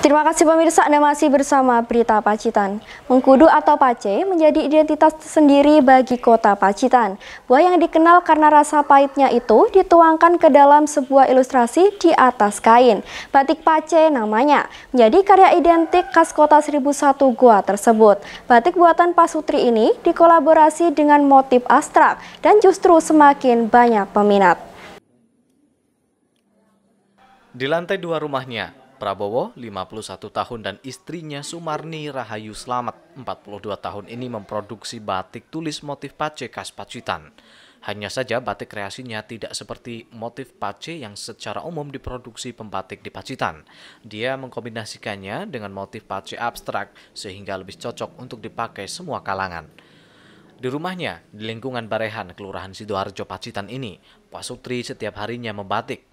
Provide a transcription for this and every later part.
Terima kasih pemirsa, Anda masih bersama Berita Pacitan. Mengkudu atau pace menjadi identitas sendiri bagi kota Pacitan. Buah yang dikenal karena rasa pahitnya itu dituangkan ke dalam sebuah ilustrasi di atas kain. Batik pace namanya, menjadi karya identik khas kota 1001 Goa tersebut. Batik buatan Pak Sutri ini dikolaborasi dengan motif abstrak dan justru semakin banyak peminat. Di lantai 2 rumahnya, Prabowo, 51 tahun, dan istrinya Sumarni Rahayu Slamet, 42 tahun ini memproduksi batik tulis motif pace khas Pacitan. Hanya saja batik kreasinya tidak seperti motif pace yang secara umum diproduksi pembatik di Pacitan. Dia mengkombinasikannya dengan motif pace abstrak sehingga lebih cocok untuk dipakai semua kalangan. Di rumahnya, di lingkungan Barehan, Kelurahan Sidoarjo, Pacitan ini, Pak Sutri setiap harinya membatik.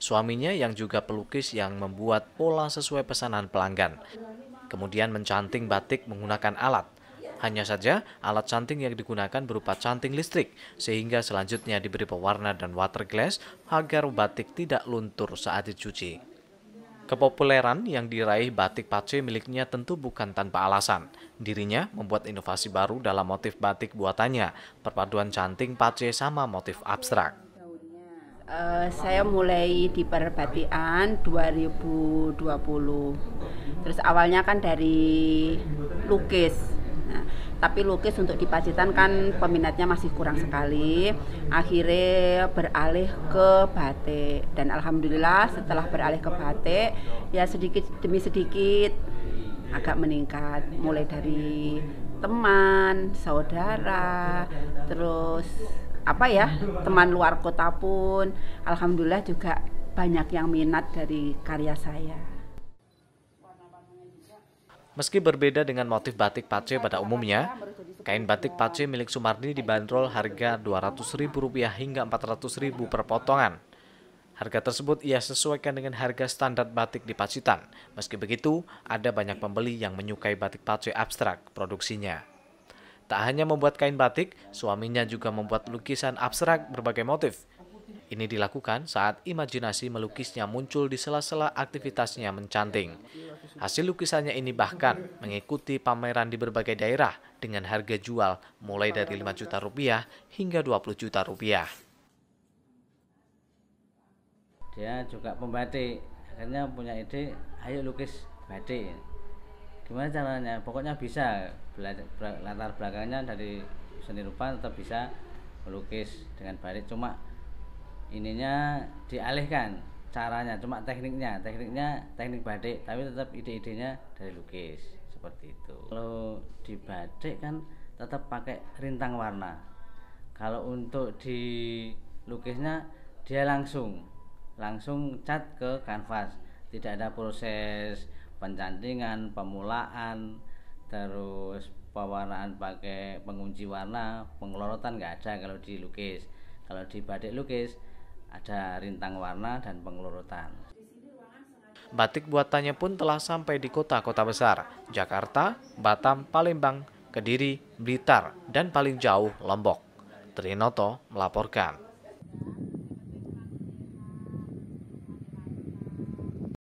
Suaminya yang juga pelukis yang membuat pola sesuai pesanan pelanggan. Kemudian mencanting batik menggunakan alat. Hanya saja alat canting yang digunakan berupa canting listrik, sehingga selanjutnya diberi pewarna dan water glass agar batik tidak luntur saat dicuci. Kepopuleran yang diraih batik pace miliknya tentu bukan tanpa alasan. Dirinya membuat inovasi baru dalam motif batik buatannya, perpaduan canting pace sama motif abstrak. Saya mulai di perbatikan 2020. Terus awalnya kan dari lukis. Nah, tapi lukis untuk di Pacitan kan peminatnya masih kurang sekali. Akhirnya beralih ke batik, dan alhamdulillah setelah beralih ke batik ya sedikit demi sedikit agak meningkat, mulai dari teman, saudara, terus teman luar kota pun alhamdulillah juga banyak yang minat dari karya saya. Meski berbeda dengan motif batik pace pada umumnya, kain batik pace milik Sumarni dibanderol harga Rp200.000 hingga Rp400.000 per potongan. Harga tersebut ia sesuaikan dengan harga standar batik di Pacitan. Meski begitu, ada banyak pembeli yang menyukai batik pace abstrak produksinya. Tak hanya membuat kain batik, suaminya juga membuat lukisan abstrak berbagai motif. Ini dilakukan saat imajinasi melukisnya muncul di sela-sela aktivitasnya mencanting. Hasil lukisannya ini bahkan mengikuti pameran di berbagai daerah dengan harga jual mulai dari Rp5 juta hingga Rp20 juta. Dia juga pembatik, akhirnya punya ide, ayo lukis batik. Gimana caranya? Pokoknya bisa, latar belakangnya dari seni rupa tetap bisa melukis dengan batik, cuma ininya dialihkan caranya, cuma tekniknya teknik batik, tapi tetap ide-idenya dari lukis, seperti itu. Kalau di batik kan tetap pakai rintang warna. Kalau untuk di lukisnya dia langsung cat ke kanvas, tidak ada proses pencantingan, pemulaan, terus pewarnaan pakai pengunci warna, pengelorotan nggak ada kalau di lukis. Kalau di batik lukis ada rintang warna dan pengelorotan. Batik buatannya pun telah sampai di kota-kota besar, Jakarta, Batam, Palembang, Kediri, Blitar, dan paling jauh Lombok. Trinoto melaporkan.